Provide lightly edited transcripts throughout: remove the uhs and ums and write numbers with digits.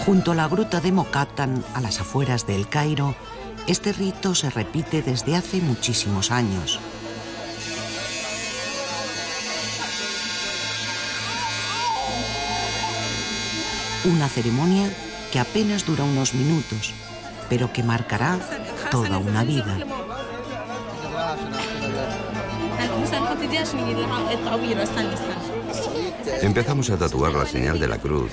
Junto a la gruta de Mokattam, a las afueras de El Cairo, este rito se repite desde hace muchísimos años. Una ceremonia que apenas dura unos minutos, pero que marcará toda una vida. Empezamos a tatuar la señal de la cruz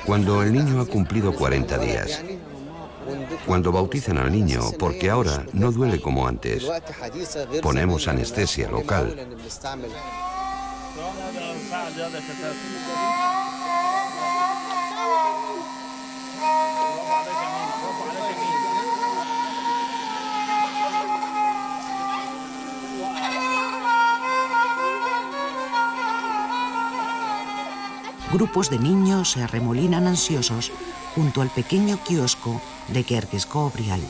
cuando el niño ha cumplido 40 días. Cuando bautizan al niño, porque ahora no duele como antes, ponemos anestesia local. Grupos de niños se arremolinan ansiosos junto al pequeño kiosco de Gerges Gobrial.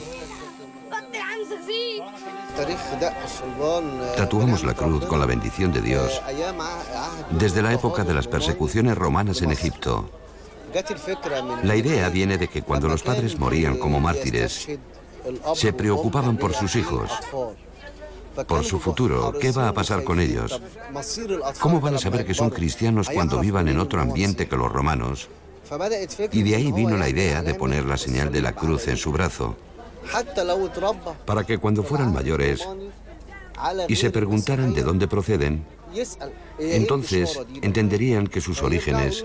Tatuamos la cruz con la bendición de Dios desde la época de las persecuciones romanas en Egipto. La idea viene de que cuando los padres morían como mártires, se preocupaban por sus hijos, por su futuro. ¿Qué va a pasar con ellos? ¿Cómo van a saber que son cristianos cuando vivan en otro ambiente que los romanos? Y de ahí vino la idea de poner la señal de la cruz en su brazo, para que cuando fueran mayores y se preguntaran de dónde proceden, entonces entenderían que sus orígenes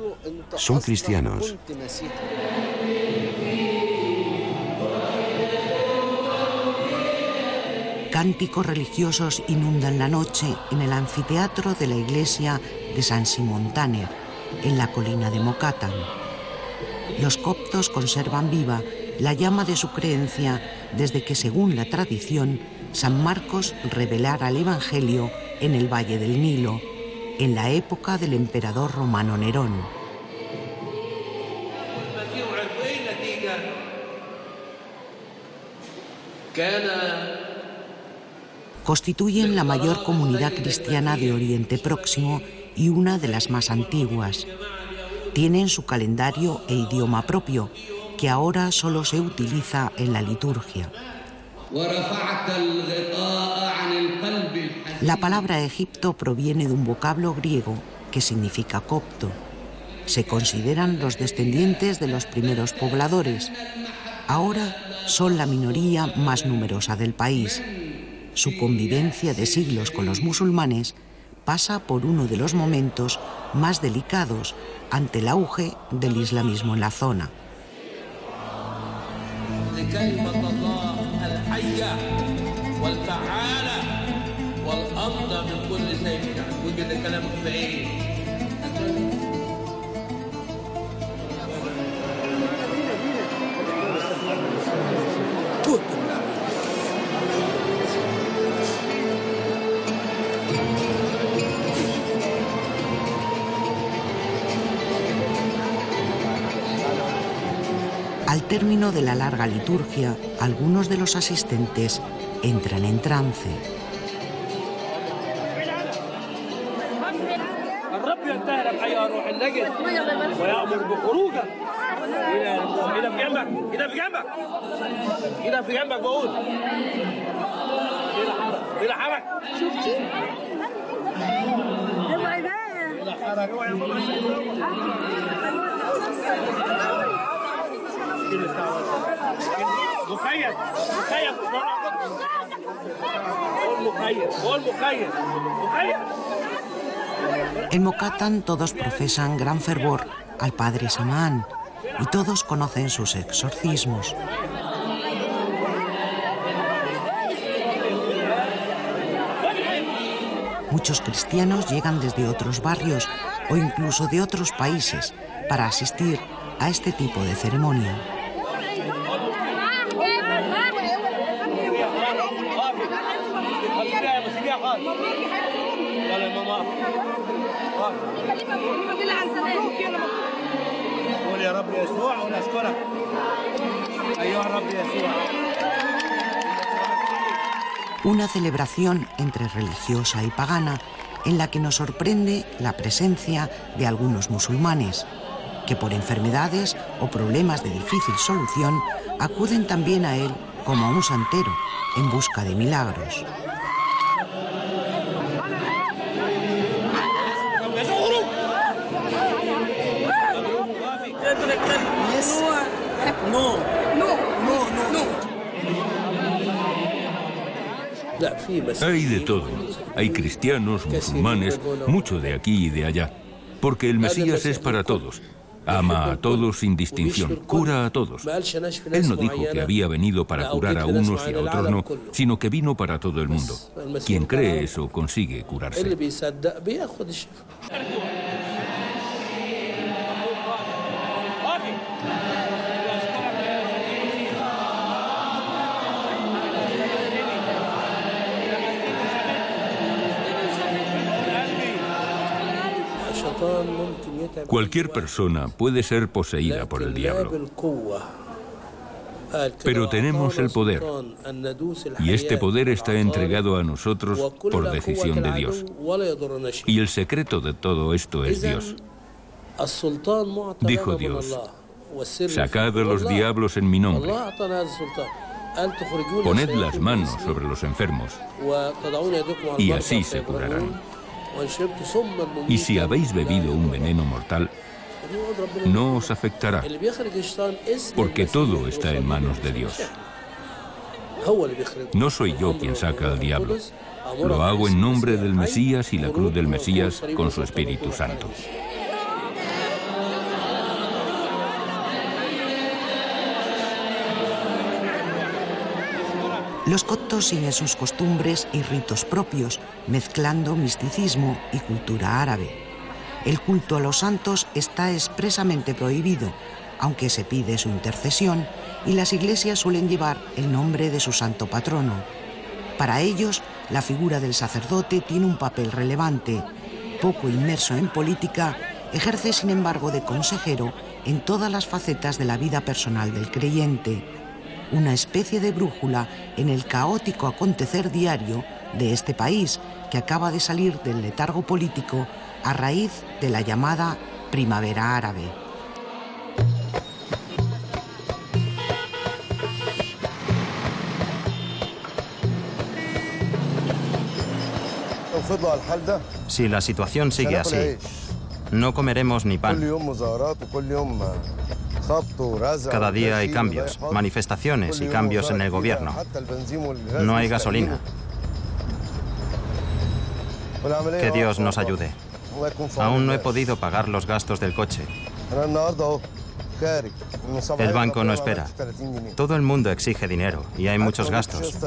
son cristianos. Cánticos religiosos inundan la noche en el anfiteatro de la iglesia de San Simón Tanner, en la colina de Mokattam. Los coptos conservan viva la llama de su creencia desde que, según la tradición, San Marcos revelara el Evangelio en el Valle del Nilo, en la época del emperador romano Nerón. Constituyen la mayor comunidad cristiana de Oriente Próximo y una de las más antiguas. Tienen su calendario e idioma propio, que ahora solo se utiliza en la liturgia. La palabra Egipto proviene de un vocablo griego que significa copto. Se consideran los descendientes de los primeros pobladores. Ahora son la minoría más numerosa del país. Su convivencia de siglos con los musulmanes pasa por uno de los momentos más delicados ante el auge del islamismo en la zona. Al término de la larga liturgia, algunos de los asistentes entran en trance. En Mokattam todos profesan gran fervor al padre Samán y todos conocen sus exorcismos. Muchos cristianos llegan desde otros barrios o incluso de otros países para asistir a este tipo de ceremonia. Una celebración entre religiosa y pagana en la que nos sorprende la presencia de algunos musulmanes que por enfermedades o problemas de difícil solución, acuden también a él como a un santero en busca de milagros. Hay de todo. Hay cristianos, musulmanes, mucho de aquí y de allá. Porque el Mesías es para todos. Ama a todos sin distinción, cura a todos. Él no dijo que había venido para curar a unos y a otros no, sino que vino para todo el mundo. Quien cree eso consigue curarse. Cualquier persona puede ser poseída por el diablo, pero tenemos el poder, y este poder está entregado a nosotros por decisión de Dios. Y el secreto de todo esto es Dios. Dijo Dios: sacad a los diablos en mi nombre, poned las manos sobre los enfermos, y así se curarán. Y si habéis bebido un veneno mortal, no os afectará, porque todo está en manos de Dios. No soy yo quien saca al diablo, lo hago en nombre del Mesías y la cruz del Mesías con su Espíritu Santo. Los coptos siguen sus costumbres y ritos propios, mezclando misticismo y cultura árabe. El culto a los santos está expresamente prohibido, aunque se pide su intercesión, y las iglesias suelen llevar el nombre de su santo patrono. Para ellos, la figura del sacerdote tiene un papel relevante. Poco inmerso en política, ejerce sin embargo de consejero en todas las facetas de la vida personal del creyente, una especie de brújula en el caótico acontecer diario de este país que acaba de salir del letargo político a raíz de la llamada Primavera Árabe. Si la situación sigue así, no comeremos ni pan. Cada día hay cambios, manifestaciones y cambios en el gobierno. No hay gasolina. Que Dios nos ayude. Aún no he podido pagar los gastos del coche. El banco no espera. Todo el mundo exige dinero y hay muchos gastos.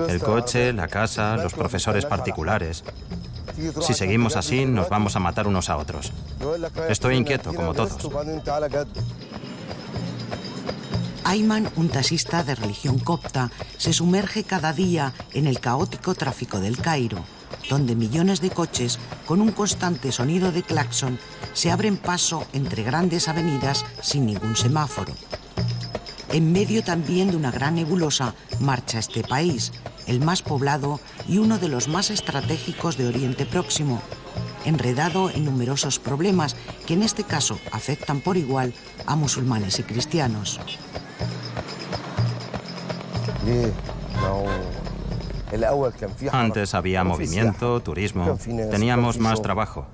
El coche, la casa, los profesores particulares. Si seguimos así, nos vamos a matar unos a otros. Estoy inquieto, como todos. Ayman, un taxista de religión copta, se sumerge cada día en el caótico tráfico del Cairo, donde millones de coches, con un constante sonido de claxon, se abren paso entre grandes avenidas sin ningún semáforo. En medio también de una gran nebulosa marcha este país, el más poblado y uno de los más estratégicos de Oriente Próximo, enredado en numerosos problemas que en este caso afectan por igual a musulmanes y cristianos. Antes había movimiento, turismo, teníamos más trabajo.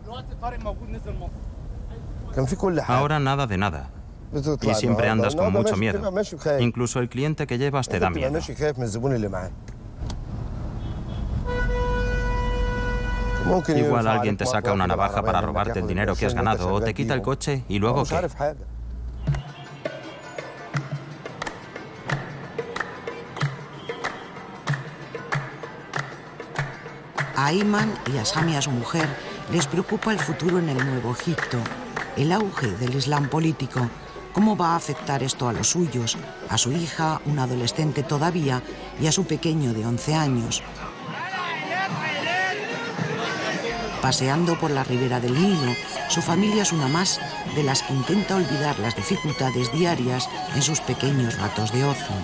Ahora nada de nada. Y siempre andas con mucho miedo. Incluso el cliente que llevas te da miedo. Igual alguien te saca una navaja para robarte el dinero que has ganado o te quita el coche y luego ¿qué? A Ayman y a Samia, su mujer, les preocupa el futuro en el Nuevo Egipto, el auge del Islam político. ¿Cómo va a afectar esto a los suyos, a su hija, una adolescente todavía, y a su pequeño de 11 años? Paseando por la ribera del Nilo, su familia es una más de las que intenta olvidar las dificultades diarias en sus pequeños ratos de ocio.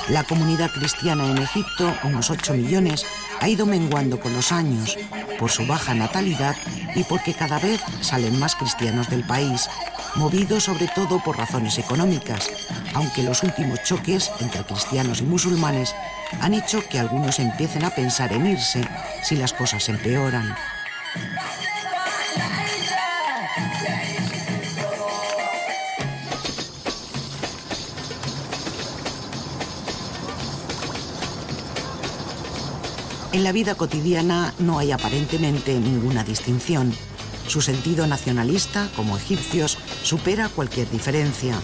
La comunidad cristiana en Egipto, unos 8 millones, ha ido menguando con los años por su baja natalidad y porque cada vez salen más cristianos del país, movidos sobre todo por razones económicas, aunque los últimos choques entre cristianos y musulmanes han hecho que algunos empiecen a pensar en irse si las cosas empeoran. En la vida cotidiana no hay aparentemente ninguna distinción. Su sentido nacionalista, como egipcios, supera cualquier diferencia.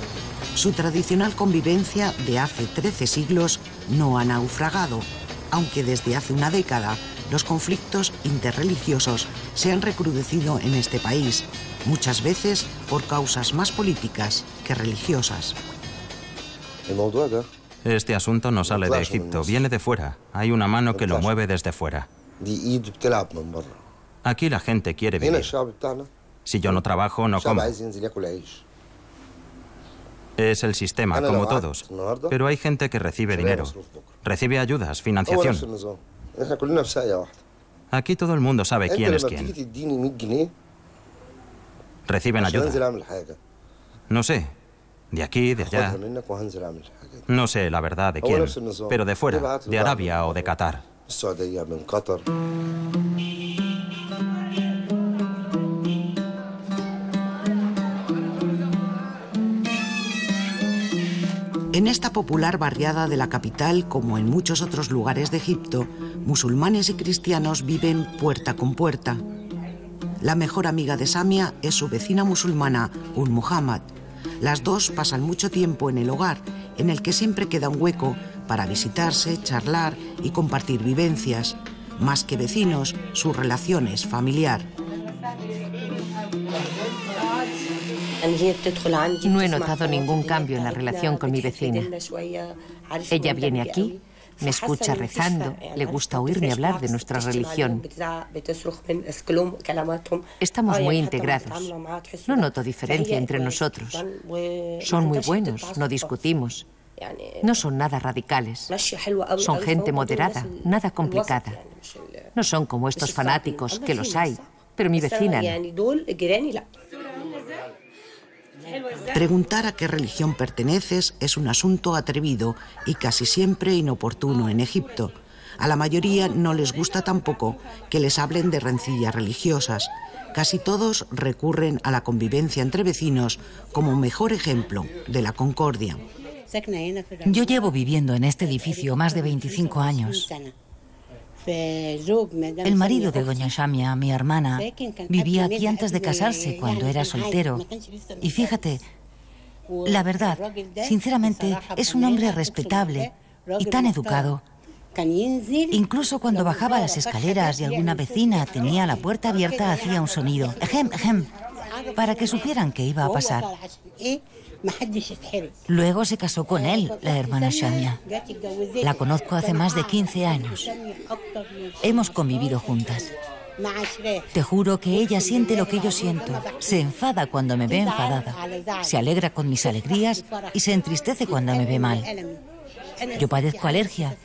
Su tradicional convivencia de hace 13 siglos no ha naufragado, aunque desde hace una década los conflictos interreligiosos se han recrudecido en este país, muchas veces por causas más políticas que religiosas. Este asunto no sale de Egipto, viene de fuera. Hay una mano que lo mueve desde fuera. Aquí la gente quiere vivir. Si yo no trabajo, no como. Es el sistema, como todos. Pero hay gente que recibe dinero. Recibe ayudas, financiación. Aquí todo el mundo sabe quién es quién. Reciben ayuda. No sé. De aquí, de allá. No sé la verdad de quién, pero de fuera, de Arabia o de Qatar. En esta popular barriada de la capital, como en muchos otros lugares de Egipto, musulmanes y cristianos viven puerta con puerta. La mejor amiga de Samia es su vecina musulmana, Muhammad. Las dos pasan mucho tiempo en el hogar, en el que siempre queda un hueco para visitarse, charlar y compartir vivencias. Más que vecinos, su relación es familiar. No he notado ningún cambio en la relación con mi vecina. Ella viene aquí, me escucha rezando, le gusta oírme hablar de nuestra religión. Estamos muy integrados. No noto diferencia entre nosotros. Son muy buenos, no discutimos. No son nada radicales. Son gente moderada, nada complicada. No son como estos fanáticos, que los hay, pero mi vecina no. Preguntar a qué religión perteneces es un asunto atrevido y casi siempre inoportuno en Egipto. A la mayoría no les gusta tampoco que les hablen de rencillas religiosas. Casi todos recurren a la convivencia entre vecinos como mejor ejemplo de la concordia. Yo llevo viviendo en este edificio más de 25 años. El marido de doña Shamia, mi hermana, vivía aquí antes de casarse, cuando era soltero. Y fíjate, la verdad, sinceramente, es un hombre respetable y tan educado. Incluso cuando bajaba las escaleras y alguna vecina tenía la puerta abierta, hacía un sonido, ejem, ejem, para que supieran que iba a pasar. Luego se casó con él, la hermana Shamia. La conozco hace más de 15 años. Hemos convivido juntas. Te juro que ella siente lo que yo siento. Se enfada cuando me ve enfadada. Se alegra con mis alegrías y se entristece cuando me ve mal. Yo padezco alergia.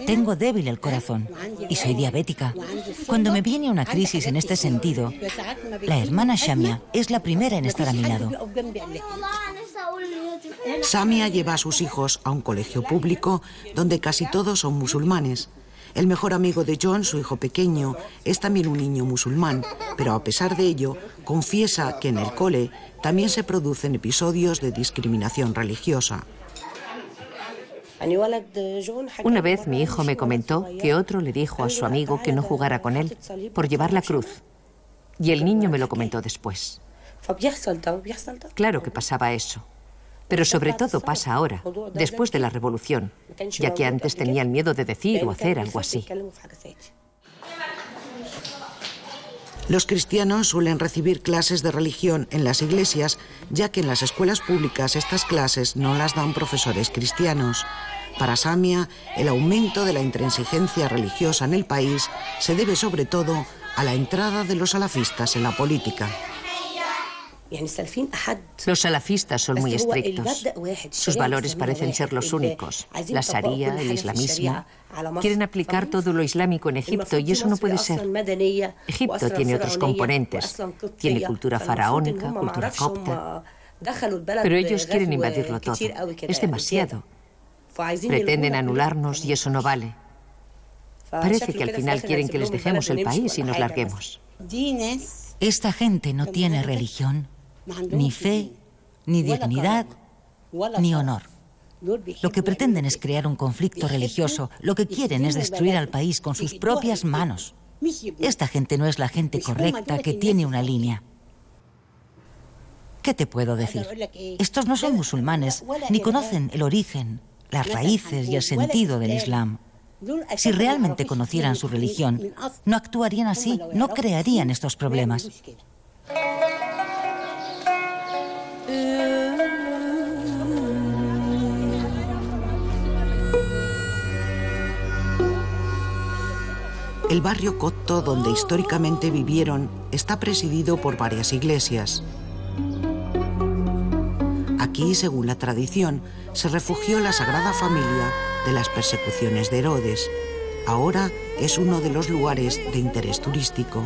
Tengo débil el corazón y soy diabética. Cuando me viene una crisis en este sentido, la hermana Shamia es la primera en estar a mi lado. Samia lleva a sus hijos a un colegio público donde casi todos son musulmanes. El mejor amigo de John, su hijo pequeño, es también un niño musulmán, pero a pesar de ello, confiesa que en el cole también se producen episodios de discriminación religiosa. Una vez mi hijo me comentó que otro le dijo a su amigo que no jugara con él por llevar la cruz. Y el niño me lo comentó después. Claro que pasaba eso. Pero sobre todo pasa ahora, después de la revolución, ya que antes tenían miedo de decir o hacer algo así. Los cristianos suelen recibir clases de religión en las iglesias, ya que en las escuelas públicas estas clases no las dan profesores cristianos. Para Samia, el aumento de la intransigencia religiosa en el país se debe sobre todo a la entrada de los salafistas en la política. Los salafistas son muy estrictos. Sus valores parecen ser los únicos. La sharia, el islamismo. Quieren aplicar todo lo islámico en Egipto y eso no puede ser. Egipto tiene otros componentes. Tiene cultura faraónica, cultura copta. Pero ellos quieren invadirlo todo. Es demasiado. Pretenden anularnos y eso no vale. Parece que al final quieren que les dejemos el país y nos larguemos. Esta gente no tiene religión, ni fe, ni dignidad, ni honor. Lo que pretenden es crear un conflicto religioso. Lo que quieren es destruir al país con sus propias manos. Esta gente no es la gente correcta que tiene una línea. ¿Qué te puedo decir? Estos no son musulmanes, ni conocen el origen, las raíces y el sentido del Islam. Si realmente conocieran su religión, no actuarían así, no crearían estos problemas. El barrio copto donde históricamente vivieron está presidido por varias iglesias. Aquí, según la tradición, se refugió la Sagrada Familia de las persecuciones de Herodes. Ahora es uno de los lugares de interés turístico.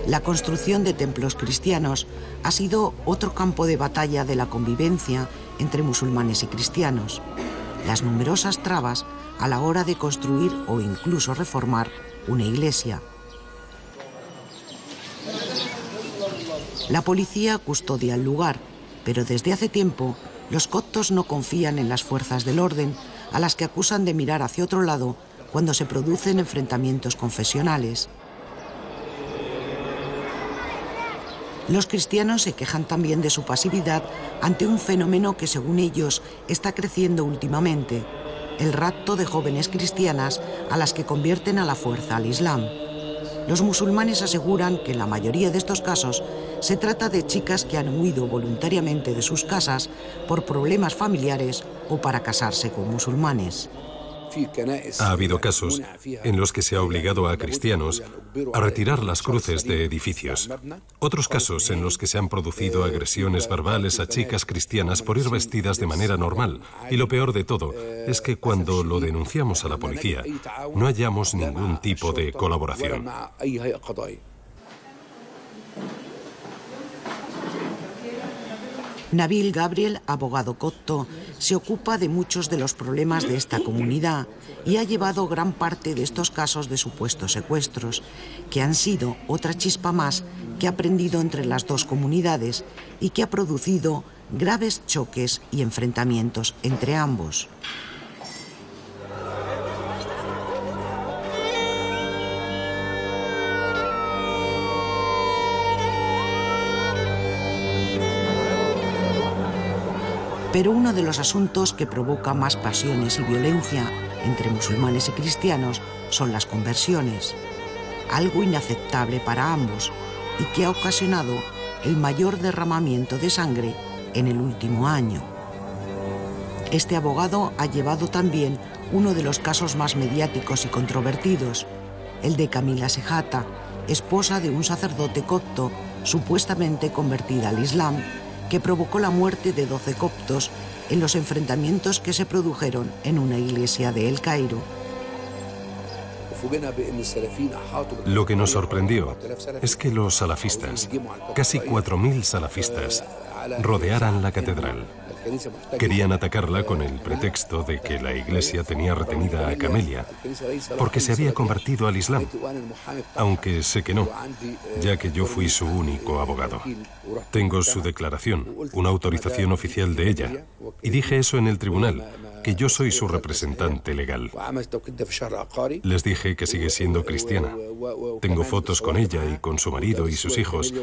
La construcción de templos cristianos ha sido otro campo de batalla de la convivencia entre musulmanes y cristianos. Las numerosas trabas a la hora de construir o incluso reformar una iglesia. La policía custodia el lugar, pero desde hace tiempo los coptos no confían en las fuerzas del orden, a las que acusan de mirar hacia otro lado cuando se producen enfrentamientos confesionales. Los cristianos se quejan también de su pasividad ante un fenómeno que, según ellos, está creciendo últimamente: el rapto de jóvenes cristianas a las que convierten a la fuerza al Islam. Los musulmanes aseguran que en la mayoría de estos casos se trata de chicas que han huido voluntariamente de sus casas por problemas familiares o para casarse con musulmanes. Ha habido casos en los que se ha obligado a cristianos a retirar las cruces de edificios. Otros casos en los que se han producido agresiones verbales a chicas cristianas por ir vestidas de manera normal. Y lo peor de todo es que cuando lo denunciamos a la policía, no hallamos ningún tipo de colaboración. Nabil Gabriel, abogado copto, se ocupa de muchos de los problemas de esta comunidad y ha llevado gran parte de estos casos de supuestos secuestros, que han sido otra chispa más que ha prendido entre las dos comunidades y que ha producido graves choques y enfrentamientos entre ambos. Pero uno de los asuntos que provoca más pasiones y violencia entre musulmanes y cristianos son las conversiones, algo inaceptable para ambos y que ha ocasionado el mayor derramamiento de sangre en el último año. Este abogado ha llevado también uno de los casos más mediáticos y controvertidos, el de Camila Sejata, esposa de un sacerdote copto supuestamente convertida al Islam, que provocó la muerte de 12 coptos en los enfrentamientos que se produjeron en una iglesia de El Cairo. Lo que nos sorprendió es que los salafistas, casi 4.000 salafistas, rodearan la catedral. Querían atacarla con el pretexto de que la iglesia tenía retenida a Camelia, porque se había convertido al Islam, aunque sé que no, ya que yo fui su único abogado. Tengo su declaración, una autorización oficial de ella, y dije eso en el tribunal, que yo soy su representante legal. Les dije que sigue siendo cristiana. Tengo fotos con ella y con su marido y sus hijos,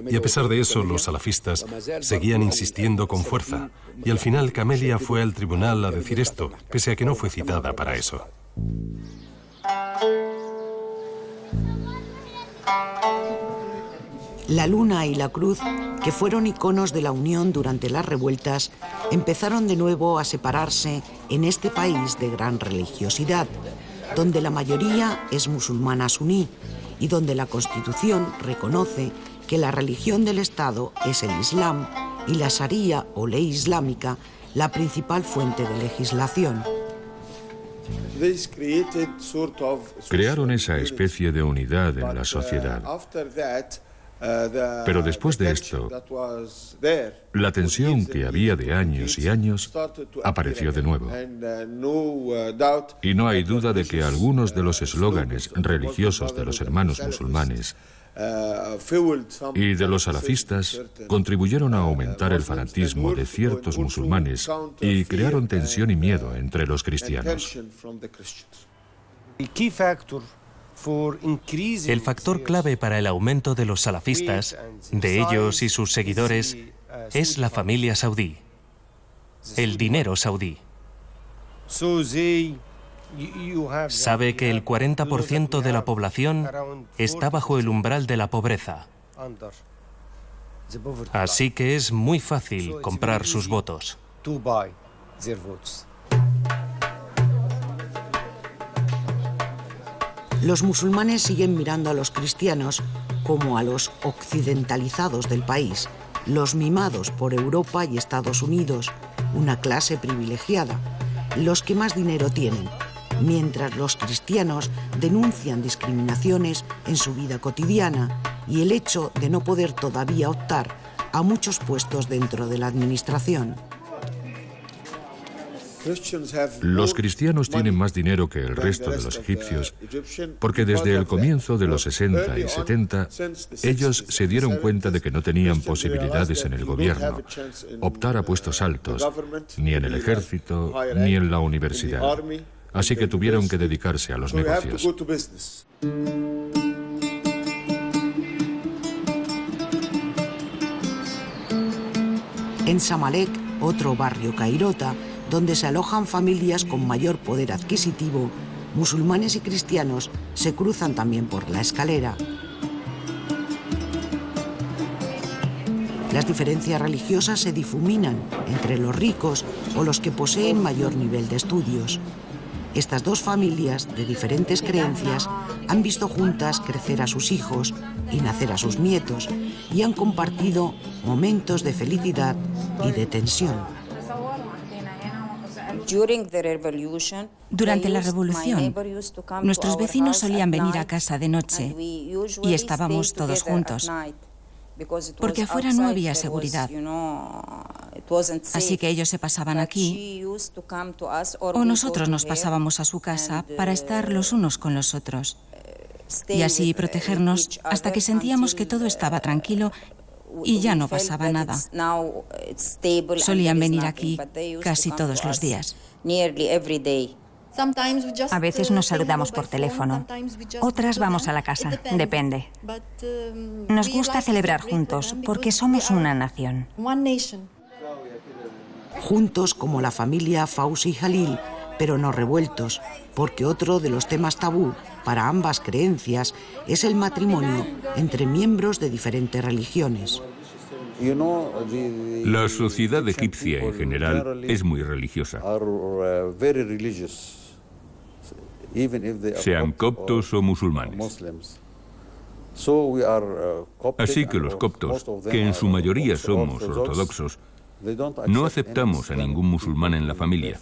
y a pesar de eso los salafistas seguían insistiendo con fuerza, y al final Camelia fue al tribunal a decir esto, pese a que no fue citada para eso. La luna y la cruz, que fueron iconos de la unión durante las revueltas, empezaron de nuevo a separarse en este país de gran religiosidad, donde la mayoría es musulmana suní y donde la Constitución reconoce que la religión del Estado es el Islam y la Sharia o ley islámica la principal fuente de legislación. Crearon esa especie de unidad en la sociedad. Pero después de esto, la tensión que había de años y años apareció de nuevo. Y no hay duda de que algunos de los eslóganes religiosos de los hermanos musulmanes y de los salafistas contribuyeron a aumentar el fanatismo de ciertos musulmanes y crearon tensión y miedo entre los cristianos. El factor clave para el aumento de los salafistas, de ellos y sus seguidores, es la familia saudí, el dinero saudí. Sabe que el 40% de la población está bajo el umbral de la pobreza. Así que es muy fácil comprar sus votos. Los musulmanes siguen mirando a los cristianos como a los occidentalizados del país, los mimados por Europa y Estados Unidos, una clase privilegiada, los que más dinero tienen, mientras los cristianos denuncian discriminaciones en su vida cotidiana y el hecho de no poder todavía optar a muchos puestos dentro de la administración. Los cristianos tienen más dinero que el resto de los egipcios porque desde el comienzo de los 60 y 70 ellos se dieron cuenta de que no tenían posibilidades en el gobierno, optar a puestos altos, ni en el ejército, ni en la universidad. Así que tuvieron que dedicarse a los negocios. En Samalek, otro barrio cairota, donde se alojan familias con mayor poder adquisitivo, musulmanes y cristianos se cruzan también por la escalera. Las diferencias religiosas se difuminan entre los ricos o los que poseen mayor nivel de estudios. Estas dos familias de diferentes creencias han visto juntas crecer a sus hijos y nacer a sus nietos y han compartido momentos de felicidad y de tensión. Durante la revolución, nuestros vecinos solían venir a casa de noche y estábamos todos juntos, porque afuera no había seguridad. Así que ellos se pasaban aquí o nosotros nos pasábamos a su casa para estar los unos con los otros y así protegernos hasta que sentíamos que todo estaba tranquilo y ya no pasaba nada. Solían venir aquí casi todos los días. A veces nos saludamos por teléfono, otras vamos a la casa, depende. Nos gusta celebrar juntos porque somos una nación. Juntos como la familia Fauzi y Jalil, pero no revueltos, porque otro de los temas tabú para ambas creencias es el matrimonio entre miembros de diferentes religiones. La sociedad egipcia en general es muy religiosa, sean coptos o musulmanes. Así que los coptos, que en su mayoría somos ortodoxos, no aceptamos a ningún musulmán en la familia.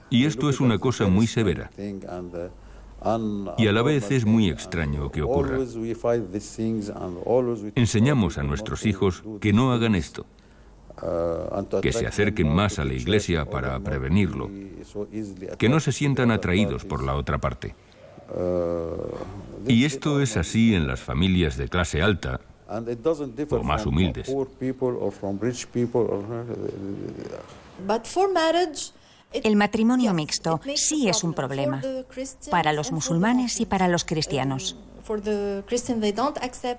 Y esto es una cosa muy severa. Y a la vez es muy extraño que ocurra. Enseñamos a nuestros hijos que no hagan esto, que se acerquen más a la iglesia para prevenirlo, que no se sientan atraídos por la otra parte. Y esto es así en las familias de clase alta o más humildes. El matrimonio mixto sí es un problema para los musulmanes y para los cristianos.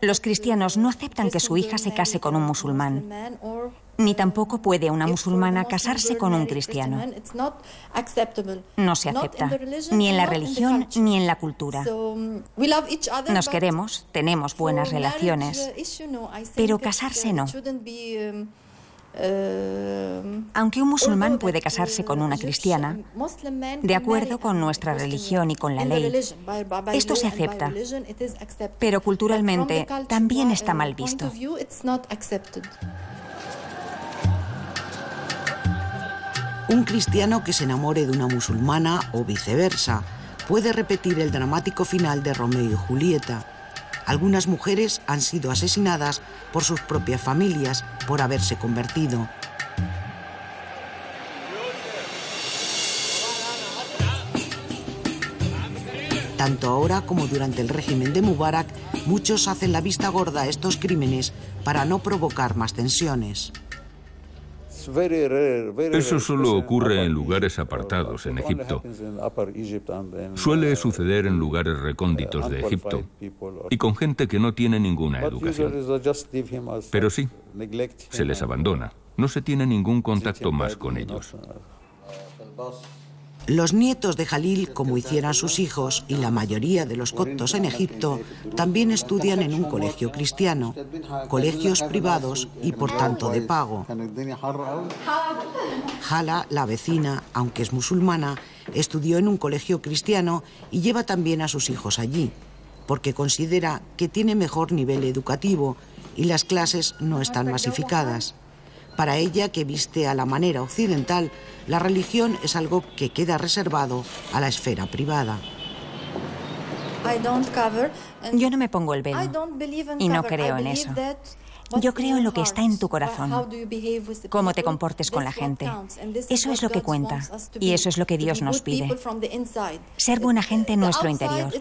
Los cristianos no aceptan que su hija se case con un musulmán, ni tampoco puede una musulmana casarse con un cristiano. No se acepta, ni en la religión ni en la cultura. Nos queremos, tenemos buenas relaciones, pero casarse no. Aunque un musulmán puede casarse con una cristiana, de acuerdo con nuestra religión y con la ley, esto se acepta, pero culturalmente también está mal visto. Un cristiano que se enamore de una musulmana o viceversa puede repetir el dramático final de Romeo y Julieta. Algunas mujeres han sido asesinadas por sus propias familias por haberse convertido. Tanto ahora como durante el régimen de Mubarak, muchos hacen la vista gorda a estos crímenes para no provocar más tensiones. Eso solo ocurre en lugares apartados en Egipto. Suele suceder en lugares recónditos de Egipto y con gente que no tiene ninguna educación. Pero sí, se les abandona. No se tiene ningún contacto más con ellos. Los nietos de Jalil, como hicieran sus hijos y la mayoría de los coptos en Egipto, también estudian en un colegio cristiano, colegios privados y por tanto de pago. Hala, la vecina, aunque es musulmana, estudió en un colegio cristiano y lleva también a sus hijos allí, porque considera que tiene mejor nivel educativo y las clases no están masificadas. Para ella, que viste a la manera occidental, la religión es algo que queda reservado a la esfera privada. Yo no me pongo el velo y no creo en eso. Yo creo en lo que está en tu corazón, cómo te comportes con la gente. Eso es lo que cuenta y eso es lo que Dios nos pide. Ser buena gente en nuestro interior.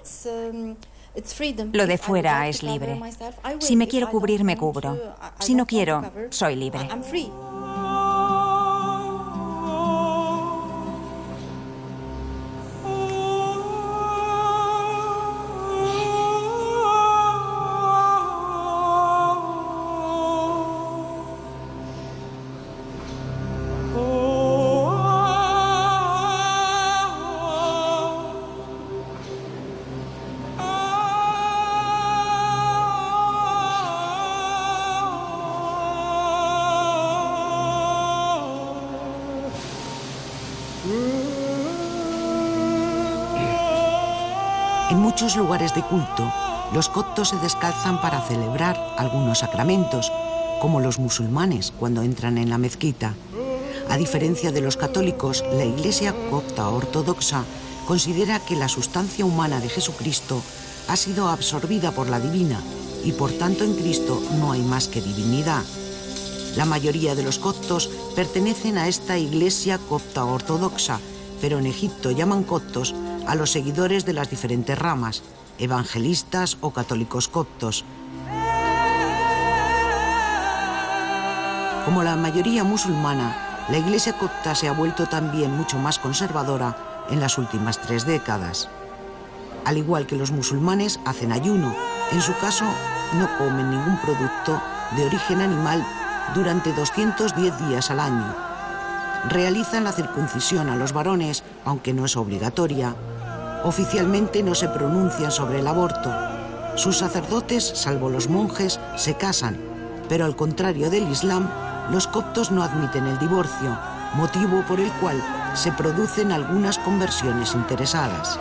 Lo de fuera es libre. Si me quiero cubrir, me cubro. Si no quiero, soy libre. En muchos lugares de culto, los coptos se descalzan para celebrar algunos sacramentos, como los musulmanes cuando entran en la mezquita. A diferencia de los católicos, la Iglesia copta ortodoxa considera que la sustancia humana de Jesucristo ha sido absorbida por la divina y por tanto en Cristo no hay más que divinidad. La mayoría de los coptos pertenecen a esta Iglesia copta ortodoxa, pero en Egipto llaman coptos a los seguidores de las diferentes ramas, evangelistas o católicos coptos. Como la mayoría musulmana, la Iglesia copta se ha vuelto también mucho más conservadora en las últimas 3 décadas. Al igual que los musulmanes, hacen ayuno. En su caso, no comen ningún producto de origen animal durante 210 días al año. Realizan la circuncisión a los varones, aunque no es obligatoria. Oficialmente no se pronuncian sobre el aborto. Sus sacerdotes, salvo los monjes, se casan, pero al contrario del Islam, los coptos no admiten el divorcio, motivo por el cual se producen algunas conversiones interesadas.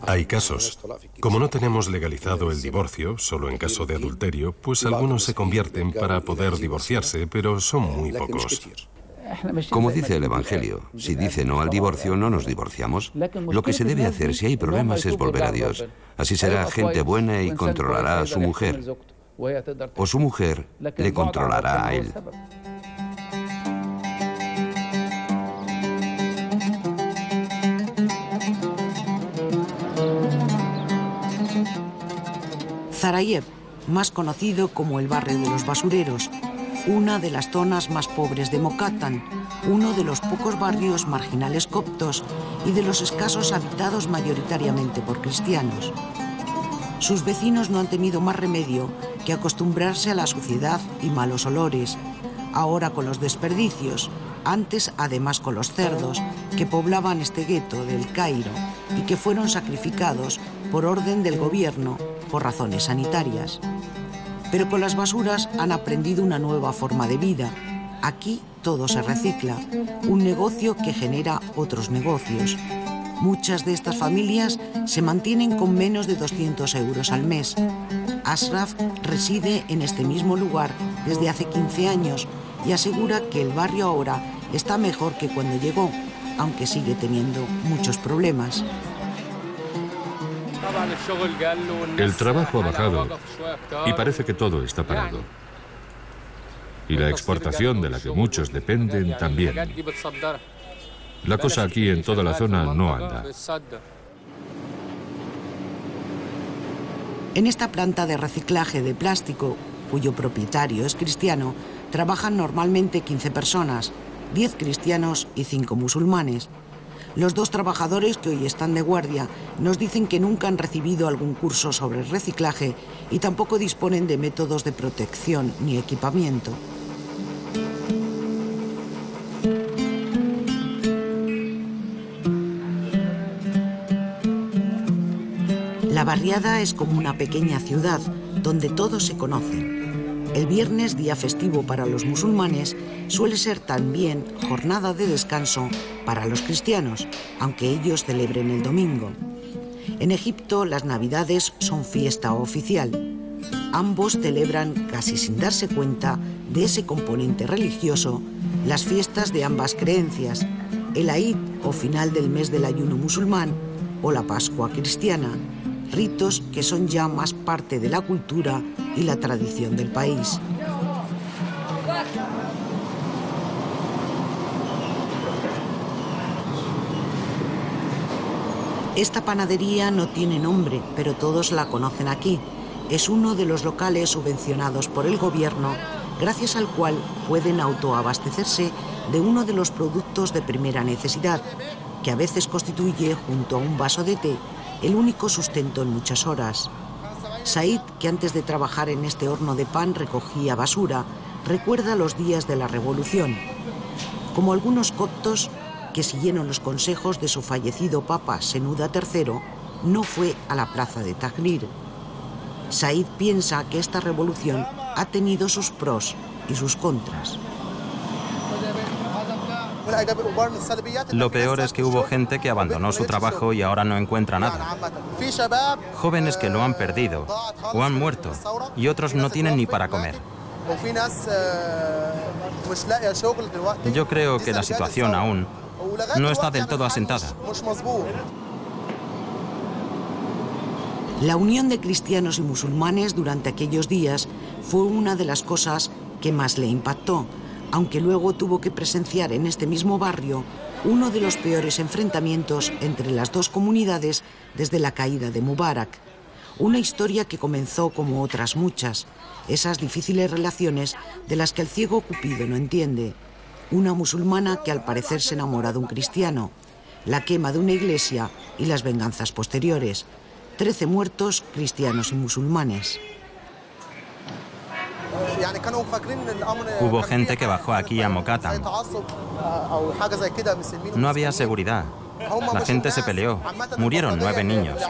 Hay casos. Como no tenemos legalizado el divorcio, solo en caso de adulterio, pues algunos se convierten para poder divorciarse, pero son muy pocos. Como dice el Evangelio, si dice no al divorcio, no nos divorciamos. Lo que se debe hacer si hay problemas es volver a Dios. Así será gente buena y controlará a su mujer. O su mujer le controlará a él. Zarayeb, más conocido como el barrio de los basureros, una de las zonas más pobres de Mokattam, uno de los pocos barrios marginales coptos y de los escasos habitados mayoritariamente por cristianos. Sus vecinos no han tenido más remedio que acostumbrarse a la suciedad y malos olores, ahora con los desperdicios, antes además con los cerdos que poblaban este gueto del Cairo y que fueron sacrificados por orden del gobierno por razones sanitarias. Pero con las basuras han aprendido una nueva forma de vida. Aquí todo se recicla, un negocio que genera otros negocios. Muchas de estas familias se mantienen con menos de 200 euros al mes. Ashraf reside en este mismo lugar desde hace 15 años y asegura que el barrio ahora está mejor que cuando llegó, aunque sigue teniendo muchos problemas. El trabajo ha bajado y parece que todo está parado. Y la exportación de la que muchos dependen también. La cosa aquí en toda la zona no anda. En esta planta de reciclaje de plástico, cuyo propietario es cristiano, trabajan normalmente 15 personas, 10 cristianos y 5 musulmanes. Los 2 trabajadores que hoy están de guardia nos dicen que nunca han recibido algún curso sobre reciclaje y tampoco disponen de métodos de protección ni equipamiento. La barriada es como una pequeña ciudad donde todos se conocen. El viernes, día festivo para los musulmanes, suele ser también jornada de descanso para los cristianos, aunque ellos celebren el domingo. En Egipto, las Navidades son fiesta oficial. Ambos celebran, casi sin darse cuenta de ese componente religioso, las fiestas de ambas creencias, el Eid o final del mes del ayuno musulmán o la Pascua cristiana, ritos que son ya más parte de la cultura y la tradición del país. Esta panadería no tiene nombre, pero todos la conocen aquí. Es uno de los locales subvencionados por el gobierno, gracias al cual pueden autoabastecerse de uno de los productos de primera necesidad, que a veces constituye, junto a un vaso de té, el único sustento en muchas horas. Said, que antes de trabajar en este horno de pan recogía basura, recuerda los días de la Revolución. Como algunos coptos que siguieron los consejos de su fallecido papa Senuda III, no fue a la plaza de Tahrir. Said piensa que esta revolución ha tenido sus pros y sus contras. Lo peor es que hubo gente que abandonó su trabajo y ahora no encuentra nada. Jóvenes que lo han perdido o han muerto y otros no tienen ni para comer. Yo creo que la situación aún no está del todo asentada. La unión de cristianos y musulmanes durante aquellos días fue una de las cosas que más le impactó, aunque luego tuvo que presenciar en este mismo barrio uno de los peores enfrentamientos entre las dos comunidades desde la caída de Mubarak. Una historia que comenzó como otras muchas, esas difíciles relaciones de las que el ciego Cupido no entiende. Una musulmana que al parecer se enamora de un cristiano, la quema de una iglesia y las venganzas posteriores. 13 muertos, cristianos y musulmanes. Hubo gente que bajó aquí a Mokattam. No había seguridad. La gente se peleó. Murieron 9 niños.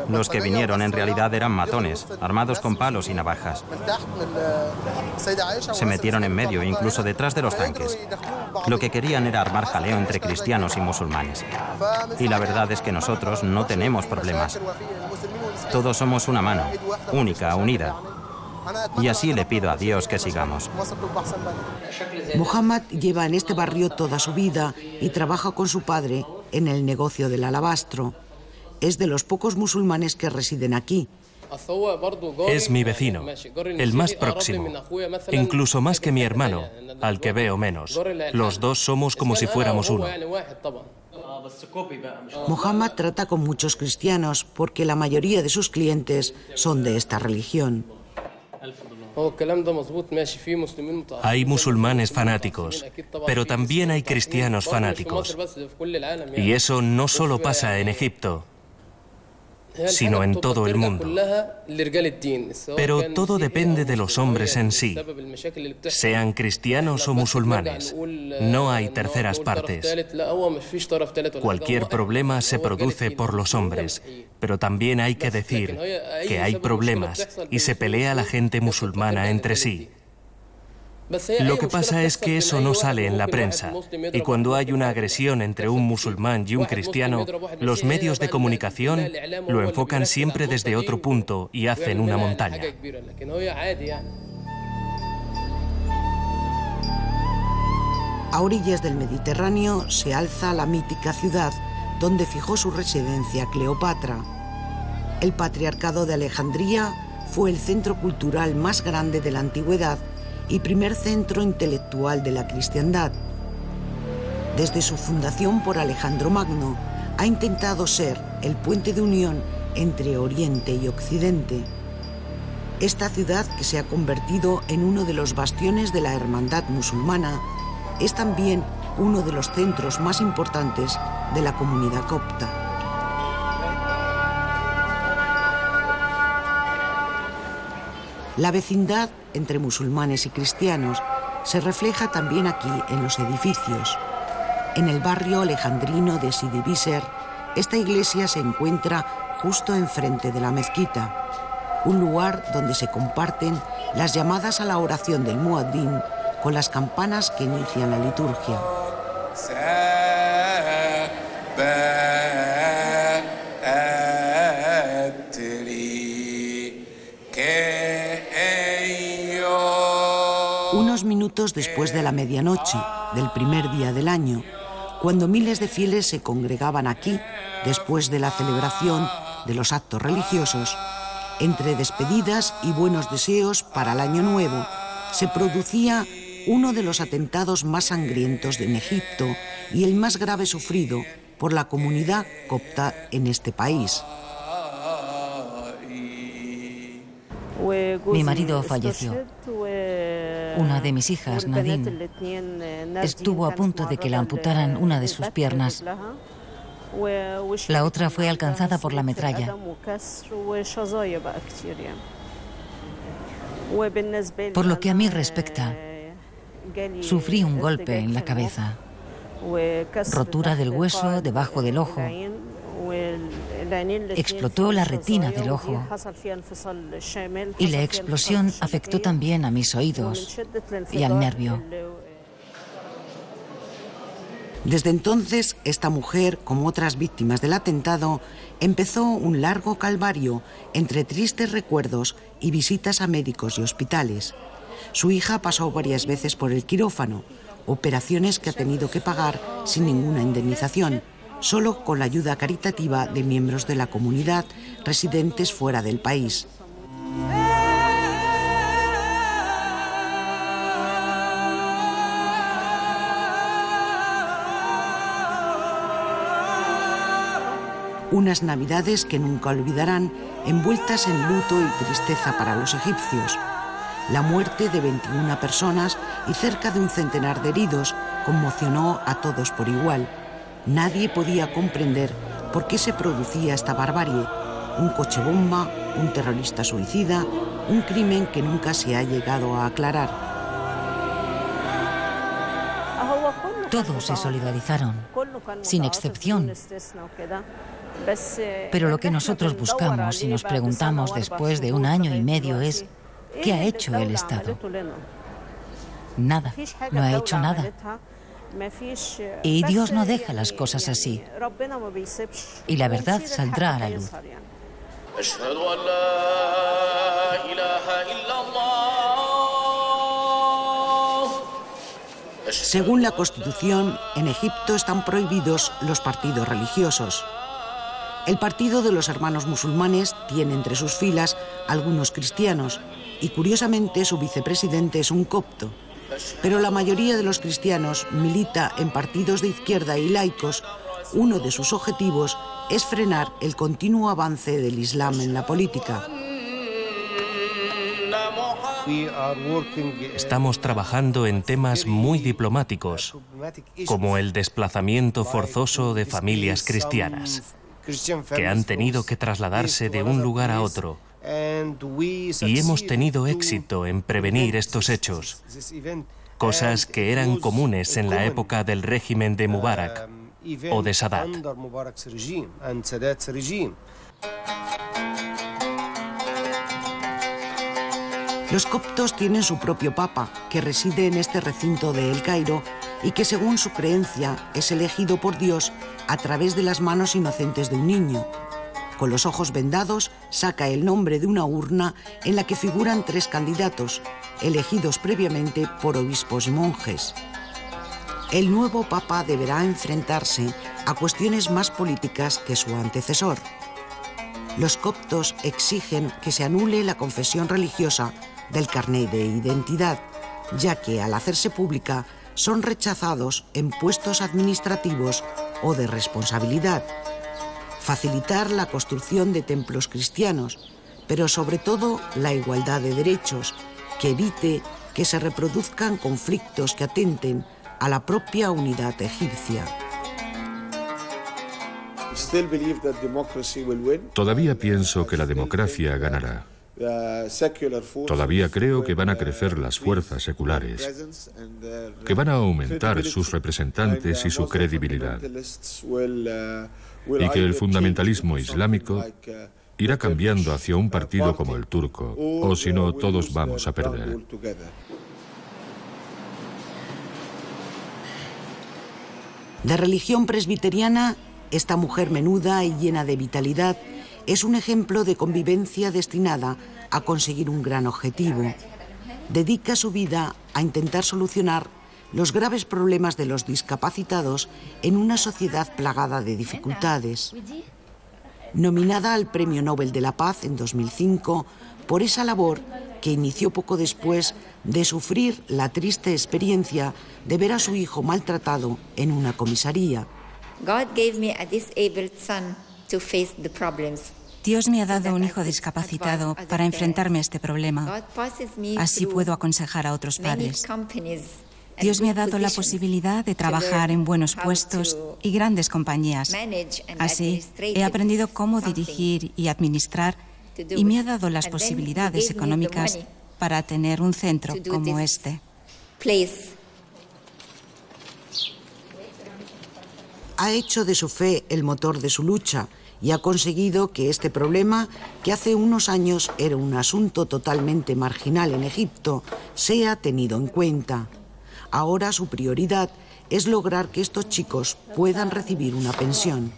Los que vinieron en realidad eran matones, armados con palos y navajas. Se metieron en medio, incluso detrás de los tanques. Lo que querían era armar jaleo entre cristianos y musulmanes. Y la verdad es que nosotros no tenemos problemas. Todos somos una mano, única, unida. Y así le pido a Dios que sigamos. Mohammad lleva en este barrio toda su vida y trabaja con su padre en el negocio del alabastro. Es de los pocos musulmanes que residen aquí. Es mi vecino, el más próximo, incluso más que mi hermano, al que veo menos. Los dos somos como si fuéramos uno. Mohammad trata con muchos cristianos porque la mayoría de sus clientes son de esta religión. Hay musulmanes fanáticos, pero también hay cristianos fanáticos. Y eso no solo pasa en Egipto. sino en todo el mundo. Pero todo depende de los hombres en sí, sean cristianos o musulmanes. No hay terceras partes. Cualquier problema se produce por los hombres, pero también hay que decir que hay problemas y se pelea la gente musulmana entre sí. Lo que pasa es que eso no sale en la prensa, y cuando hay una agresión entre un musulmán y un cristiano, los medios de comunicación lo enfocan siempre desde otro punto y hacen una montaña. A orillas del Mediterráneo se alza la mítica ciudad donde fijó su residencia Cleopatra. El Patriarcado de Alejandría fue el centro cultural más grande de la antigüedad y primer centro intelectual de la cristiandad. Desde su fundación por Alejandro Magno, ha intentado ser el puente de unión entre Oriente y Occidente. Esta ciudad, que se ha convertido en uno de los bastiones de la hermandad musulmana, es también uno de los centros más importantes de la comunidad copta. La vecindad entre musulmanes y cristianos se refleja también aquí en los edificios. En el barrio alejandrino de Sidi Bisher, esta iglesia se encuentra justo enfrente de la mezquita, un lugar donde se comparten las llamadas a la oración del muaddin con las campanas que inician la liturgia. Unos minutos después de la medianoche del primer día del año, cuando miles de fieles se congregaban aquí después de la celebración de los actos religiosos, entre despedidas y buenos deseos para el año nuevo, se producía uno de los atentados más sangrientos en Egipto y el más grave sufrido por la comunidad copta en este país. Mi marido falleció. Una de mis hijas, Nadine, estuvo a punto de que le amputaran una de sus piernas. La otra fue alcanzada por la metralla. Por lo que a mí respecta, sufrí un golpe en la cabeza, rotura del hueso debajo del ojo, explotó la retina del ojo y la explosión afectó también a mis oídos y al nervio. Desde entonces, esta mujer, como otras víctimas del atentado, empezó un largo calvario entre tristes recuerdos y visitas a médicos y hospitales. Su hija pasó varias veces por el quirófano, operaciones que ha tenido que pagar sin ninguna indemnización, solo con la ayuda caritativa de miembros de la comunidad residentes fuera del país. Unas navidades que nunca olvidarán, envueltas en luto y tristeza para los egipcios. La muerte de 21 personas y cerca de un centenar de heridos conmocionó a todos por igual. Nadie podía comprender por qué se producía esta barbarie. Un coche bomba, un terrorista suicida, un crimen que nunca se ha llegado a aclarar. Todos se solidarizaron, sin excepción. Pero lo que nosotros buscamos y nos preguntamos después de 1 año y medio es: ¿qué ha hecho el Estado? Nada, no ha hecho nada. Y Dios no deja las cosas así. Y la verdad saldrá a la luz. Según la Constitución, en Egipto están prohibidos los partidos religiosos. El Partido de los Hermanos Musulmanes tiene entre sus filas algunos cristianos y, curiosamente, su vicepresidente es un copto. Pero la mayoría de los cristianos milita en partidos de izquierda y laicos. Uno de sus objetivos es frenar el continuo avance del Islam en la política. Estamos trabajando en temas muy diplomáticos, como el desplazamiento forzoso de familias cristianas. que han tenido que trasladarse de un lugar a otro. Y hemos tenido éxito en prevenir estos hechos, cosas que eran comunes en la época del régimen de Mubarak o de Sadat. Los coptos tienen su propio papa, que reside en este recinto de El Cairo y que, según su creencia, es elegido por Dios a través de las manos inocentes de un niño. Con los ojos vendados, saca el nombre de una urna en la que figuran 3 candidatos, elegidos previamente por obispos y monjes. El nuevo papa deberá enfrentarse a cuestiones más políticas que su antecesor. Los coptos exigen que se anule la confesión religiosa del carnet de identidad, ya que al hacerse pública son rechazados en puestos administrativos o de responsabilidad. Facilitar la construcción de templos cristianos, pero sobre todo la igualdad de derechos, que evite que se reproduzcan conflictos que atenten a la propia unidad egipcia. Todavía pienso que la democracia ganará. Todavía creo que van a crecer las fuerzas seculares, que van a aumentar sus representantes y su credibilidad, y que el fundamentalismo islámico irá cambiando hacia un partido como el turco, o si no, todos vamos a perder. De religión presbiteriana, esta mujer menuda y llena de vitalidad es un ejemplo de convivencia destinada a conseguir un gran objetivo. Dedica su vida a intentar solucionar los graves problemas de los discapacitados en una sociedad plagada de dificultades. Nominada al Premio Nobel de la Paz en 2005 por esa labor que inició poco después de sufrir la triste experiencia de ver a su hijo maltratado en una comisaría. Dios me ha dado un hijo discapacitado para enfrentarme a este problema. Así puedo aconsejar a otros padres. Dios me ha dado la posibilidad de trabajar en buenos puestos y grandes compañías. Así, he aprendido cómo dirigir y administrar y me ha dado las posibilidades económicas para tener un centro como este. Ha hecho de su fe el motor de su lucha y ha conseguido que este problema, que hace unos años era un asunto totalmente marginal en Egipto, sea tenido en cuenta. Ahora su prioridad es lograr que estos chicos puedan recibir una pensión.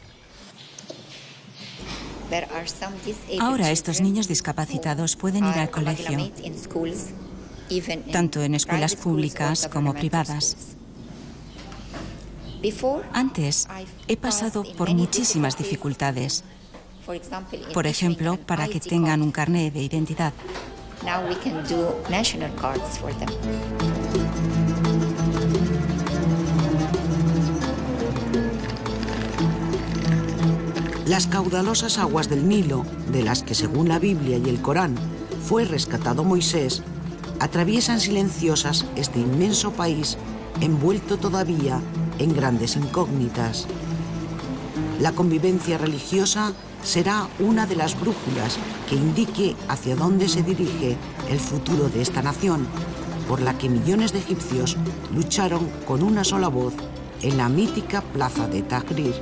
Ahora estos niños discapacitados pueden ir al colegio, tanto en escuelas públicas como privadas. Antes he pasado por muchísimas dificultades. Por ejemplo, para que tengan un carnet de identidad. Las caudalosas aguas del Nilo, de las que según la Biblia y el Corán fue rescatado Moisés, atraviesan silenciosas este inmenso país envuelto todavía en grandes incógnitas. La convivencia religiosa será una de las brújulas que indique hacia dónde se dirige el futuro de esta nación, por la que millones de egipcios lucharon con una sola voz en la mítica plaza de Tahrir.